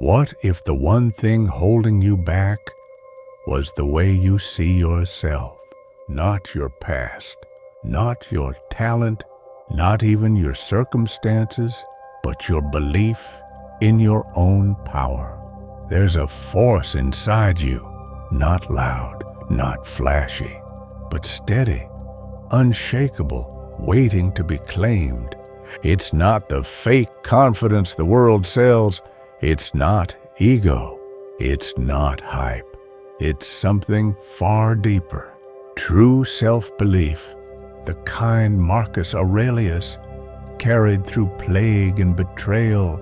What if the one thing holding you back was the way you see yourself? Not your past, not your talent, not even your circumstances, but your belief in your own power. There's a force inside you, not loud, not flashy, but steady, unshakable, waiting to be claimed. It's not the fake confidence the world sells. It's not ego. It's not hype. It's something far deeper. True self-belief, the kind Marcus Aurelius carried through plague and betrayal,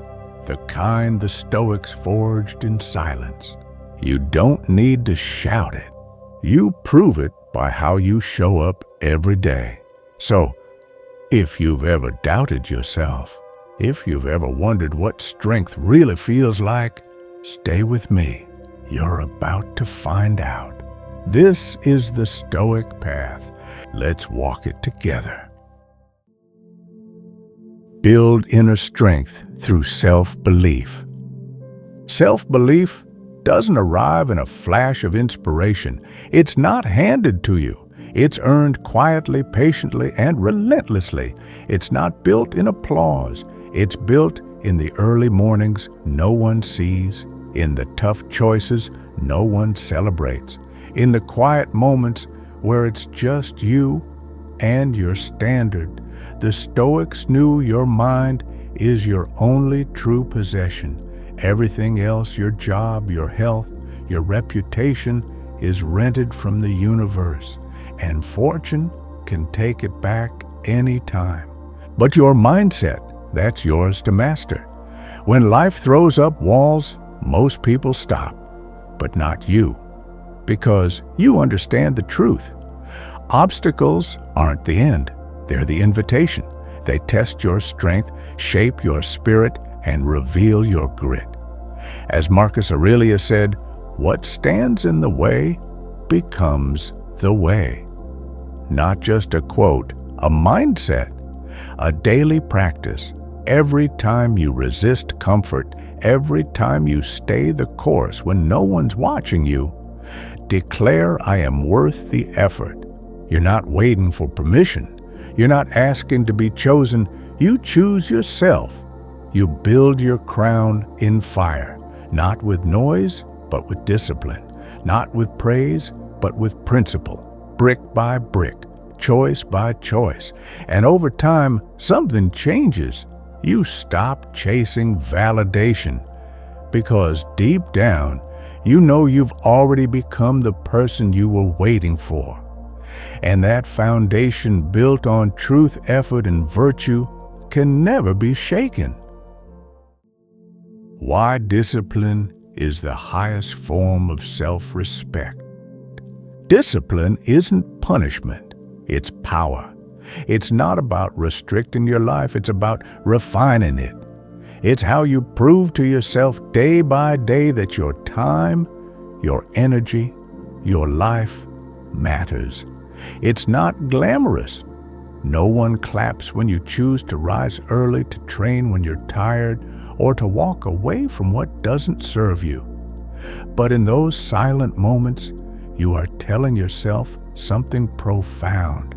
the kind the Stoics forged in silence. You don't need to shout it. You prove it by how you show up every day. So, if you've ever doubted yourself, if you've ever wondered what strength really feels like, stay with me. You're about to find out. This is the Stoic path. Let's walk it together. Build inner strength through self-belief. Self-belief doesn't arrive in a flash of inspiration. It's not handed to you. It's earned quietly, patiently, and relentlessly. It's not built in applause. It's built in the early mornings no one sees, in the tough choices no one celebrates, in the quiet moments where it's just you and your standard. The Stoics knew your mind is your only true possession. Everything else, your job, your health, your reputation, is rented from the universe, and fortune can take it back any time. But your mindset, that's yours to master. When life throws up walls, most people stop, but not you, because you understand the truth. Obstacles aren't the end, they're the invitation. They test your strength, shape your spirit, and reveal your grit. As Marcus Aurelius said, what stands in the way becomes the way. Not just a quote, a mindset, a daily practice. Every time you resist comfort, every time you stay the course when no one's watching you, declare, I am worth the effort. You're not waiting for permission. You're not asking to be chosen. You choose yourself. You build your crown in fire, not with noise, but with discipline, not with praise, but with principle, brick by brick, choice by choice. And over time, something changes. You stop chasing validation because deep down, you know you've already become the person you were waiting for. And that foundation built on truth, effort, and virtue can never be shaken. Why discipline is the highest form of self-respect. Discipline isn't punishment, it's power. It's not about restricting your life, it's about refining it. It's how you prove to yourself day by day that your time, your energy, your life matters. It's not glamorous. No one claps when you choose to rise early, to train when you're tired, or to walk away from what doesn't serve you. But in those silent moments, you are telling yourself something profound.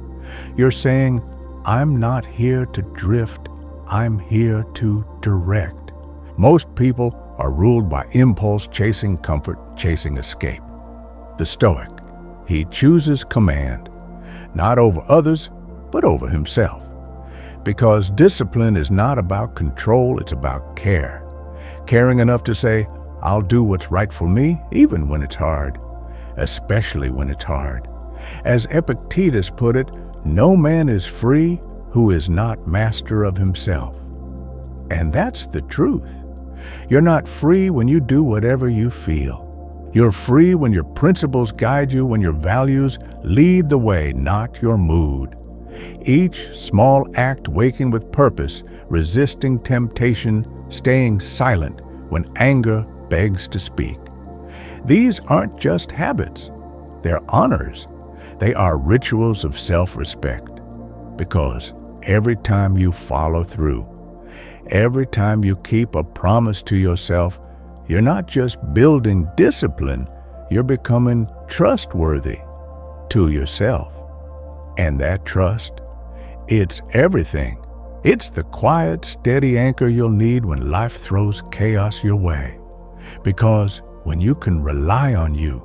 You're saying, I'm not here to drift, I'm here to direct. Most people are ruled by impulse, chasing comfort, chasing escape. The Stoic, he chooses command, not over others, but over himself. Because discipline is not about control, it's about care. Caring enough to say, I'll do what's right for me, even when it's hard, especially when it's hard. As Epictetus put it, no man is free who is not master of himself. And that's the truth. You're not free when you do whatever you feel. You're free when your principles guide you, when your values lead the way, not your mood. Each small act waking with purpose, resisting temptation, staying silent when anger begs to speak. These aren't just habits, they're honors. They are rituals of self-respect, because every time you follow through, every time you keep a promise to yourself, You're not just building discipline, you're becoming trustworthy to yourself. And that trust, it's everything. It's the quiet, steady anchor you'll need when life throws chaos your way. Because when you can rely on you,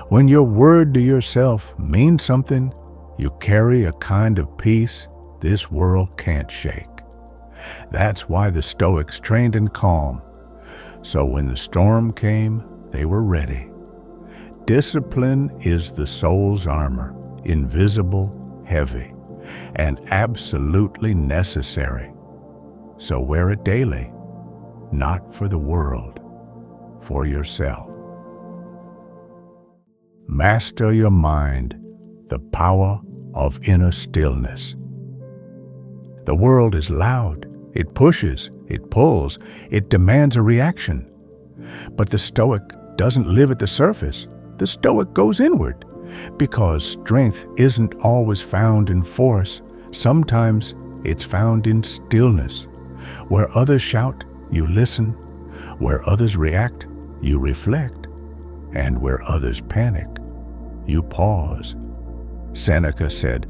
when your word to yourself means something, you carry a kind of peace this world can't shake. That's why the Stoics trained in calm. So when the storm came, they were ready. Discipline is the soul's armor, invisible, heavy, and absolutely necessary. So wear it daily, not for the world, for yourself. Master your mind, the power of inner stillness. The world is loud. It pushes, it pulls, it demands a reaction. But the Stoic doesn't live at the surface. The Stoic goes inward, because strength isn't always found in force. Sometimes it's found in stillness. Where others shout, you listen. Where others react, you reflect. And where others panic, you pause. Seneca said,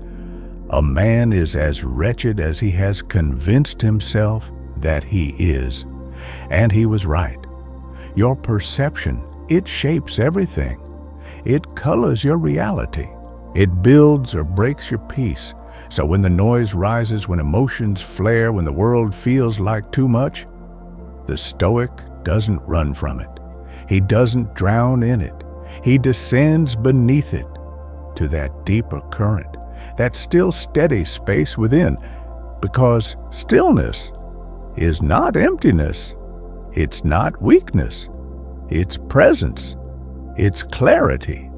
"A man is as wretched as he has convinced himself that he is." And he was right. Your perception, it shapes everything. It colors your reality. It builds or breaks your peace. So when the noise rises, when emotions flare, when the world feels like too much, the Stoic doesn't run from it. He doesn't drown in it. He descends beneath it to that deeper current, that still steady space within, because stillness is not emptiness. It's not weakness. It's presence. It's clarity.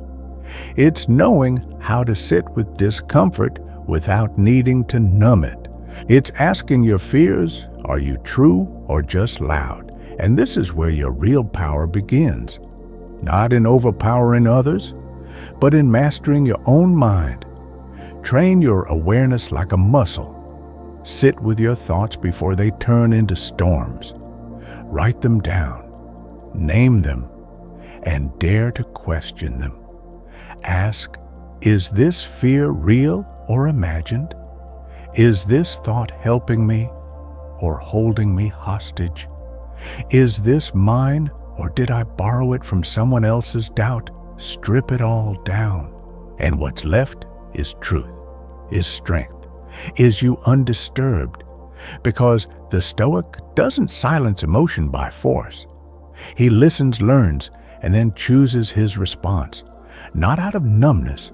It's knowing how to sit with discomfort without needing to numb it. It's asking your fears, are you true or just loud? And this is where your real power begins. Not in overpowering others, but in mastering your own mind. Train your awareness like a muscle. Sit with your thoughts before they turn into storms. Write them down, name them, and dare to question them. Ask, is this fear real or imagined? Is this thought helping me or holding me hostage? Is this mine, or did I borrow it from someone else's doubt? Strip it all down, and what's left is truth, is strength, is you undisturbed. Because the Stoic doesn't silence emotion by force. He listens, learns, and then chooses his response, not out of numbness,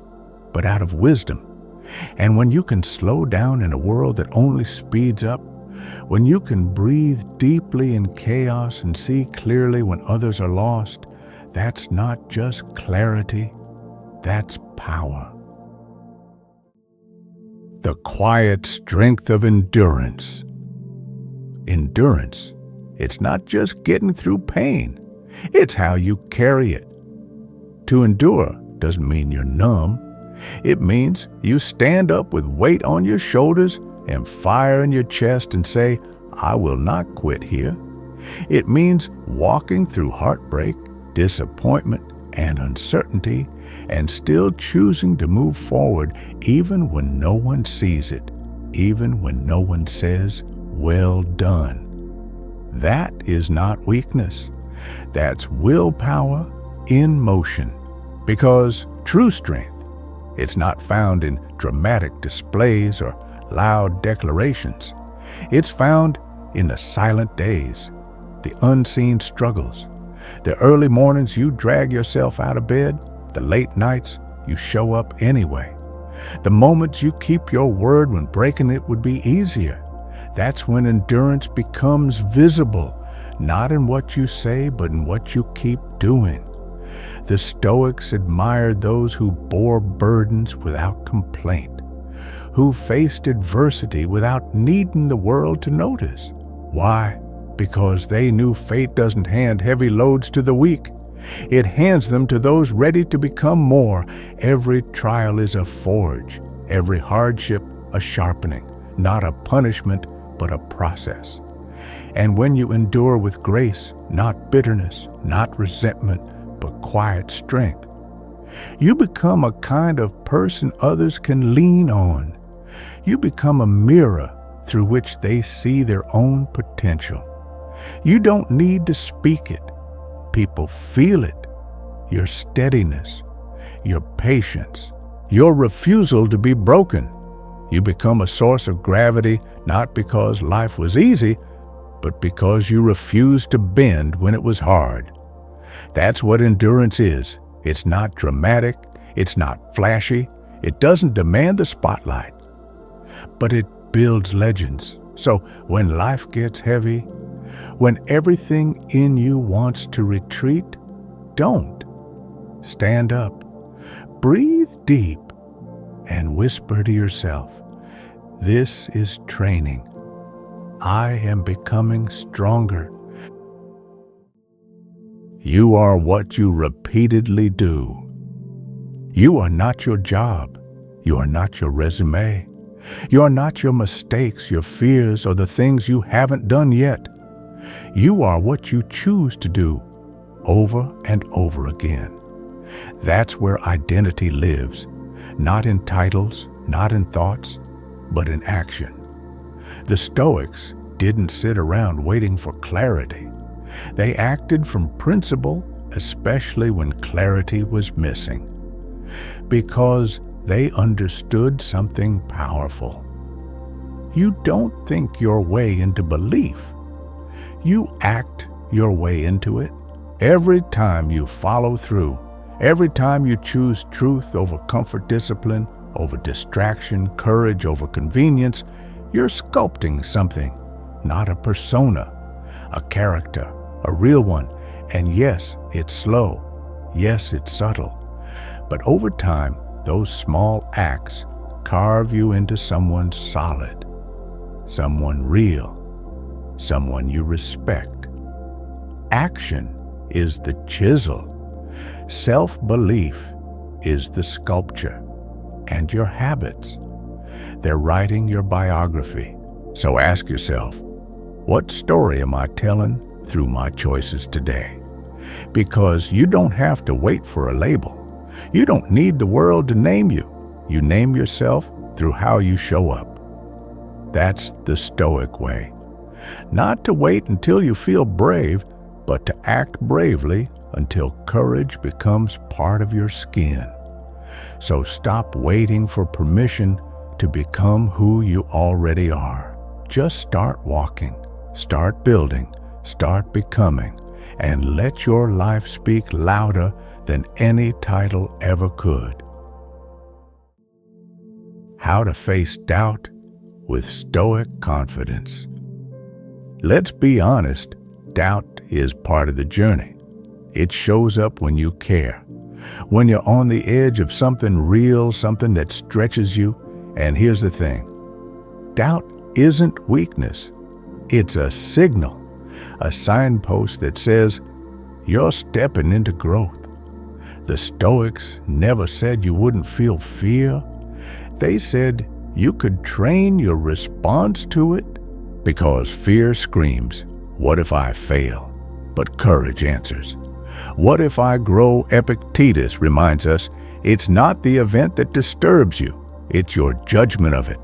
but out of wisdom. And when you can slow down in a world that only speeds up, when you can breathe deeply in chaos and see clearly when others are lost, that's not just clarity, that's power. The quiet strength of endurance. Endurance, it's not just getting through pain, it's how you carry it. To endure doesn't mean you're numb. It means you stand up with weight on your shoulders and fire in your chest and say, I will not quit here. It means walking through heartbreak, disappointment, and uncertainty, and still choosing to move forward even when no one sees it, even when no one says, well done. That is not weakness. That's willpower in motion. Because true strength, it's not found in dramatic displays or loud declarations. It's found in the silent days, the unseen struggles, the early mornings you drag yourself out of bed, the late nights you show up anyway, the moments you keep your word when breaking it would be easier. That's when endurance becomes visible, not in what you say, but in what you keep doing. The Stoics admired those who bore burdens without complaint, who faced adversity without needing the world to notice. Why? Because they knew fate doesn't hand heavy loads to the weak. It hands them to those ready to become more. Every trial is a forge, every hardship a sharpening, not a punishment, but a process. And when you endure with grace, not bitterness, not resentment, but quiet strength, you become a kind of person others can lean on. You become a mirror through which they see their own potential. You don't need to speak it. People feel it. Your steadiness, your patience, your refusal to be broken. You become a source of gravity not because life was easy, but because you refused to bend when it was hard. That's what endurance is. It's not dramatic. It's not flashy. It doesn't demand the spotlight. But it builds legends. So when life gets heavy, when everything in you wants to retreat, don't. Stand up. Breathe deep and whisper to yourself, "This is training. I am becoming stronger." You are what you repeatedly do. You are not your job. You are not your resume. You are not your mistakes, your fears, or the things you haven't done yet. You are what you choose to do over and over again. That's where identity lives, not in titles, not in thoughts, but in action. The Stoics didn't sit around waiting for clarity. They acted from principle, especially when clarity was missing, because they understood something powerful. You don't think your way into belief. You act your way into it. Every time you follow through, every time you choose truth over comfort, discipline over distraction, courage over convenience, you're sculpting something, not a persona, a character, a real one. And yes, it's slow. Yes, it's subtle. But over time, those small acts carve you into someone solid, someone real, someone you respect. Action is the chisel. Self-belief is the sculpture. And your habits, they're writing your biography. So ask yourself, what story am I telling through my choices today? Because you don't have to wait for a label. You don't need the world to name you. You name yourself through how you show up. That's the Stoic way. Not to wait until you feel brave, but to act bravely until courage becomes part of your skin. So stop waiting for permission to become who you already are. Just start walking, start building, start becoming, and let your life speak louder than any title ever could. How to face doubt with Stoic confidence. Let's be honest, doubt is part of the journey. It shows up when you care, when you're on the edge of something real, something that stretches you. And here's the thing, doubt isn't weakness. It's a signal, a signpost that says you're stepping into growth. The Stoics never said you wouldn't feel fear. They said you could train your response to it, because fear screams, "What if I fail?" But courage answers, "What if I grow?" Epictetus reminds us, it's not the event that disturbs you, it's your judgment of it.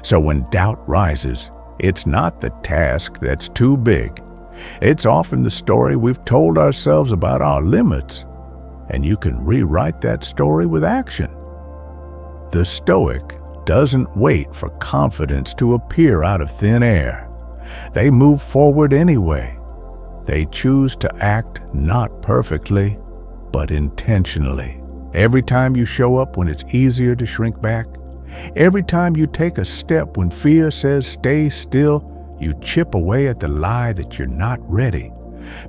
So when doubt rises, it's not the task that's too big. It's often the story we've told ourselves about our limits. And you can rewrite that story with action. The Stoic doesn't wait for confidence to appear out of thin air. They move forward anyway. They choose to act not perfectly, but intentionally. Every time you show up when it's easier to shrink back, every time you take a step when fear says stay still, you chip away at the lie that you're not ready.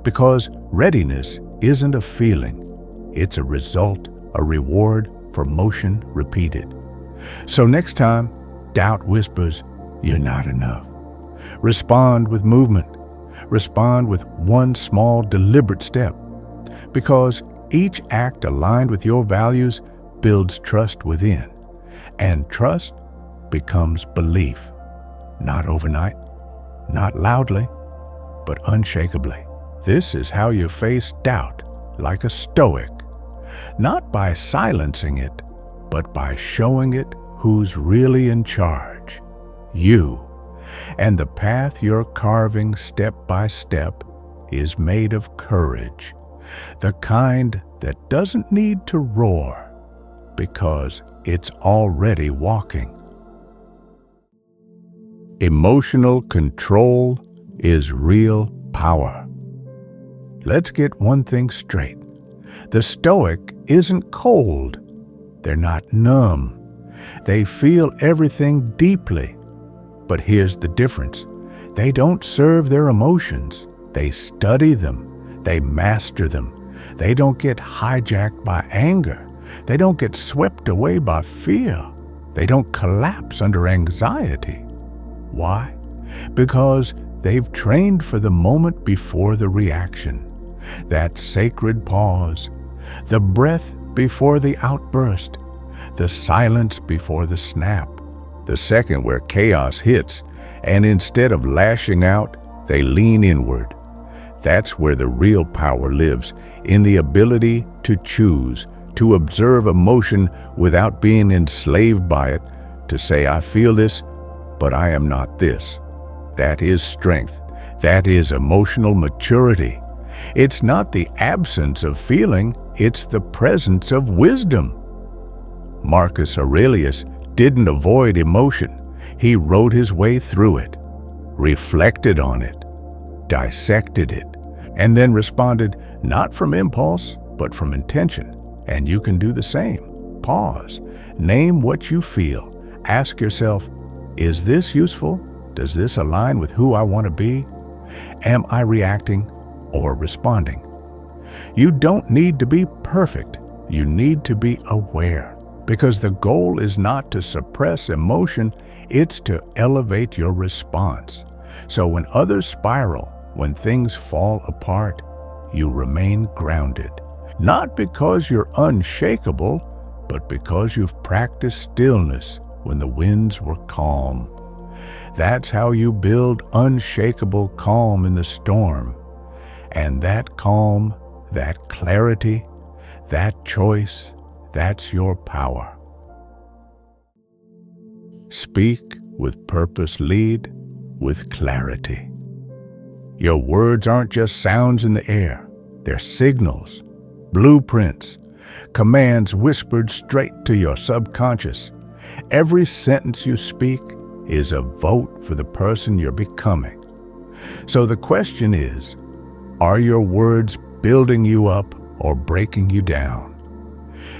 Because readiness isn't a feeling. It's a result, a reward for motion repeated. So next time, doubt whispers, "You're not enough." Respond with movement. Respond with one small, deliberate step. Because each act aligned with your values builds trust within. And trust becomes belief. Not overnight, not loudly, but unshakably. This is how you face doubt like a Stoic, not by silencing it, but by showing it who's really in charge, you. And the path you're carving step by step is made of courage, the kind that doesn't need to roar, because it's already walking. Emotional control is real power. Let's get one thing straight. The Stoic isn't cold. They're not numb. They feel everything deeply. But here's the difference. They don't serve their emotions. They study them. They master them. They don't get hijacked by anger. They don't get swept away by fear. They don't collapse under anxiety. Why? Because they've trained for the moment before the reaction. That sacred pause, the breath before the outburst, the silence before the snap, the second where chaos hits, and instead of lashing out, they lean inward. That's where the real power lives, in the ability to choose, to observe emotion without being enslaved by it, to say, I feel this, but I am not this. That is strength. That is emotional maturity. It's not the absence of feeling, it's the presence of wisdom. Marcus Aurelius didn't avoid emotion. He wrote his way through it, reflected on it, dissected it, and then responded not from impulse, but from intention. And you can do the same. Pause. Name what you feel. Ask yourself, is this useful? Does this align with who I want to be? Am I reacting or responding? You don't need to be perfect. You need to be aware, because the goal is not to suppress emotion, it's to elevate your response. So when others spiral, when things fall apart, you remain grounded. Not because you're unshakable, but because you've practiced stillness when the winds were calm. That's how you build unshakable calm in the storm. And that calm, that clarity, that choice, that's your power. Speak with purpose, lead with clarity. Your words aren't just sounds in the air. They're signals, blueprints, commands whispered straight to your subconscious. Every sentence you speak is a vote for the person you're becoming. So the question is, are your words building you up or breaking you down?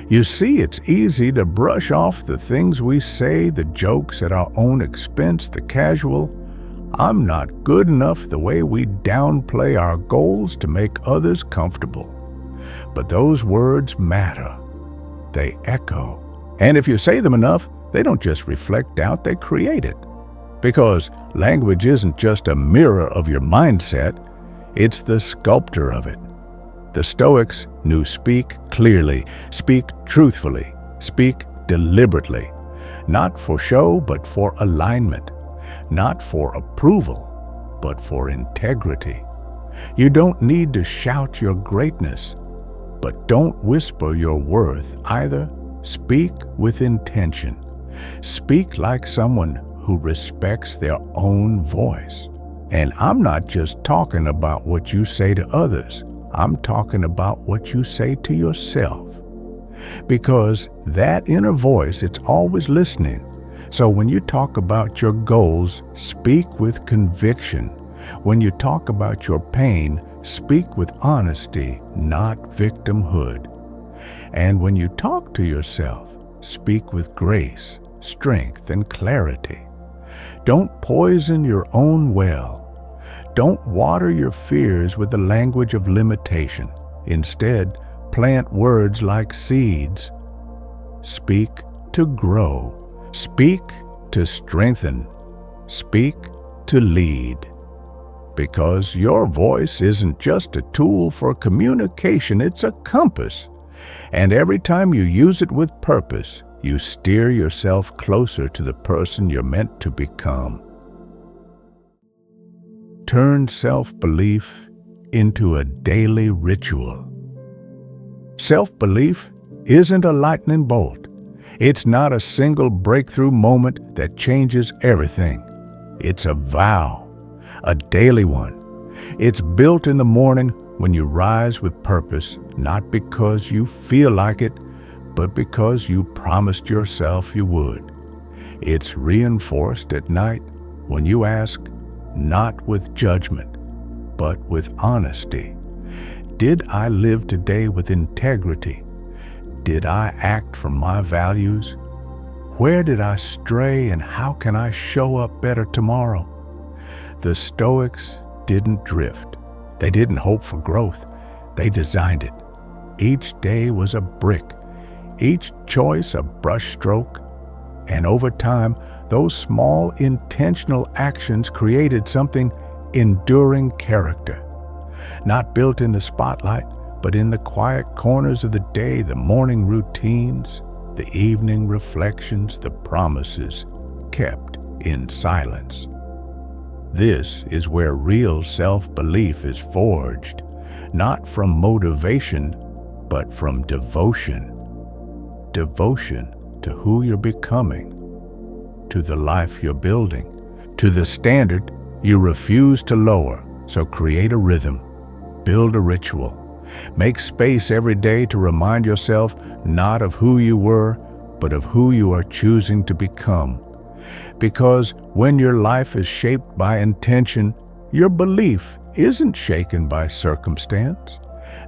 You see, it's easy to brush off the things we say, the jokes at our own expense, the casual, I'm not good enough, the way we downplay our goals to make others comfortable. But those words matter. They echo. And if you say them enough, they don't just reflect doubt, they create it. Because language isn't just a mirror of your mindset, it's the sculptor of it. The Stoics knew speak clearly, speak truthfully, speak deliberately, not for show, but for alignment, not for approval, but for integrity. You don't need to shout your greatness, but don't whisper your worth either. Speak with intention. Speak like someone who respects their own voice. And I'm not just talking about what you say to others. I'm talking about what you say to yourself. Because that inner voice, it's always listening. So when you talk about your goals, speak with conviction. When you talk about your pain, speak with honesty, not victimhood. And when you talk to yourself, speak with grace, strength, and clarity. Don't poison your own well. Don't water your fears with the language of limitation. Instead, plant words like seeds. Speak to grow. Speak to strengthen. Speak to lead. Because your voice isn't just a tool for communication, it's a compass. And every time you use it with purpose, you steer yourself closer to the person you're meant to become. turn self-belief into a daily ritual. Self-belief isn't a lightning bolt. It's not a single breakthrough moment that changes everything. It's a vow, a daily one. It's built in the morning when you rise with purpose, not because you feel like it, but because you promised yourself you would. It's reinforced at night when you ask, not with judgment, but with honesty. Did I live today with integrity? Did I act from my values? Where did I stray, and how can I show up better tomorrow? The Stoics didn't drift. They didn't hope for growth. They designed it. Each day was a brick, each choice a brushstroke, and over time, those small intentional actions created something enduring character. Not built in the spotlight, but in the quiet corners of the day, the morning routines, the evening reflections, the promises kept in silence. This is where real self-belief is forged, not from motivation, but from devotion. Devotion to who you're becoming, to the life you're building, to the standard you refuse to lower. So create a rhythm, build a ritual, make space every day to remind yourself not of who you were, but of who you are choosing to become. Because when your life is shaped by intention, your belief isn't shaken by circumstance.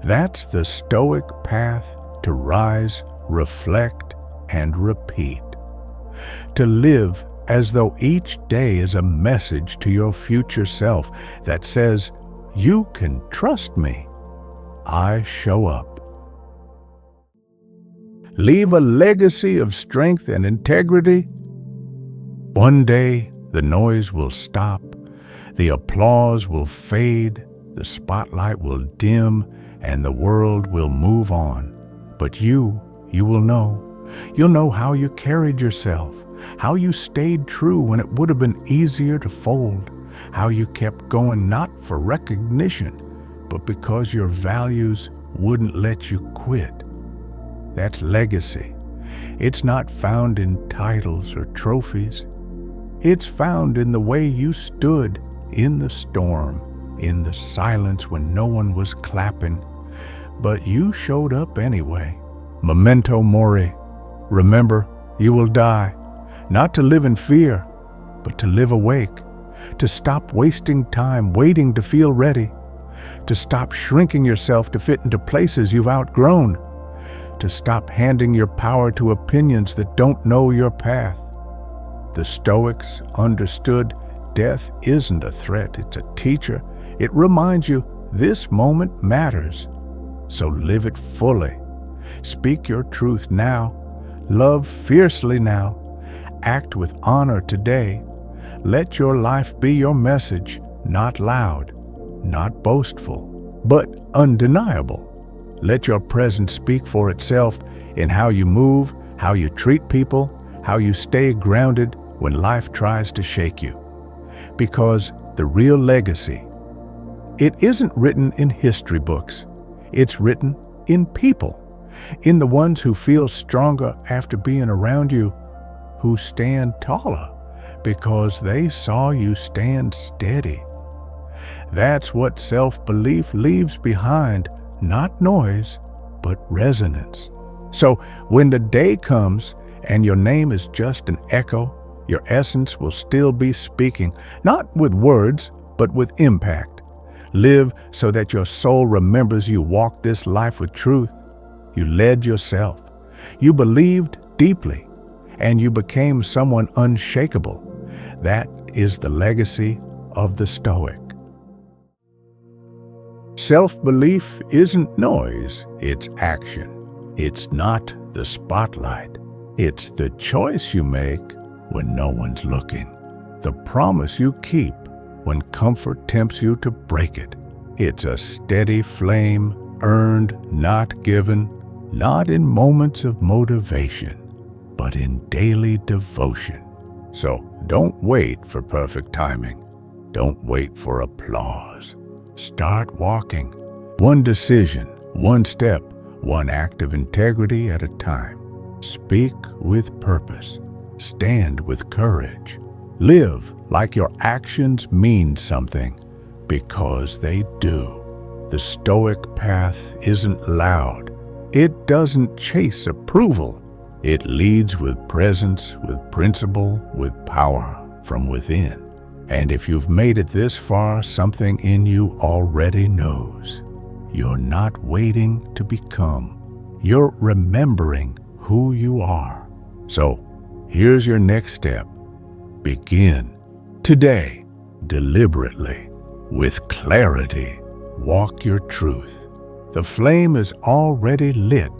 That's the Stoic path to rise, reflect, and repeat. To live as though each day is a message to your future self that says, you can trust me. I show up. Leave a legacy of strength and integrity. One day, the noise will stop, the applause will fade, the spotlight will dim, and the world will move on. But you will know. You'll know how you carried yourself, how you stayed true when it would have been easier to fold, how you kept going not for recognition, but because your values wouldn't let you quit. That's legacy. It's not found in titles or trophies. It's found in the way you stood in the storm, in the silence when no one was clapping, but you showed up anyway. Memento mori. Remember, you will die, not to live in fear, but to live awake, to stop wasting time waiting to feel ready, to stop shrinking yourself to fit into places you've outgrown, to stop handing your power to opinions that don't know your path. The Stoics understood death isn't a threat, it's a teacher. It reminds you this moment matters, so live it fully. Speak your truth now. Love fiercely now. Act with honor today. Let your life be your message, not loud, not boastful, but undeniable. Let your presence speak for itself in how you move, how you treat people, how you stay grounded when life tries to shake you. Because the real legacy, it isn't written in history books. It's written in people. In the ones who feel stronger after being around you, who stand taller because they saw you stand steady. That's what self-belief leaves behind, not noise, but resonance. So when the day comes and your name is just an echo, your essence will still be speaking, not with words, but with impact. Live so that your soul remembers you walked this life with truth. You led yourself. You believed deeply, and you became someone unshakable. That is the legacy of the Stoic. Self-belief isn't noise, it's action. It's not the spotlight. It's the choice you make when no one's looking. The promise you keep when comfort tempts you to break it. It's a steady flame, earned, not given, not in moments of motivation, but in daily devotion. So don't wait for perfect timing. Don't wait for applause. Start walking. One decision, one step, one act of integrity at a time. Speak with purpose. Stand with courage. Live like your actions mean something, because they do. The Stoic path isn't loud. It doesn't chase approval. It leads with presence, with principle, with power from within. And if you've made it this far, something in you already knows. You're not waiting to become. You're remembering who you are. So, here's your next step. Begin today, deliberately, with clarity. Walk your truth. The flame is already lit.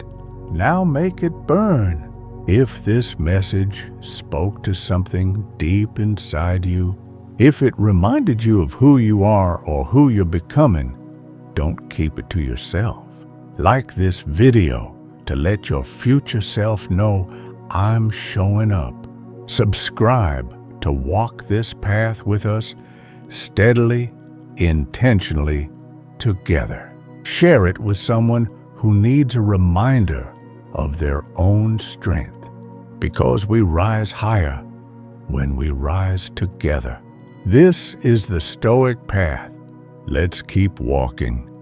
Now make it burn. If this message spoke to something deep inside you, if it reminded you of who you are or who you're becoming, don't keep it to yourself. Like this video to let your future self know I'm showing up. Subscribe to walk this path with us steadily, intentionally, together. Share it with someone who needs a reminder of their own strength, because we rise higher when we rise together. This is the Stoic path. Let's keep walking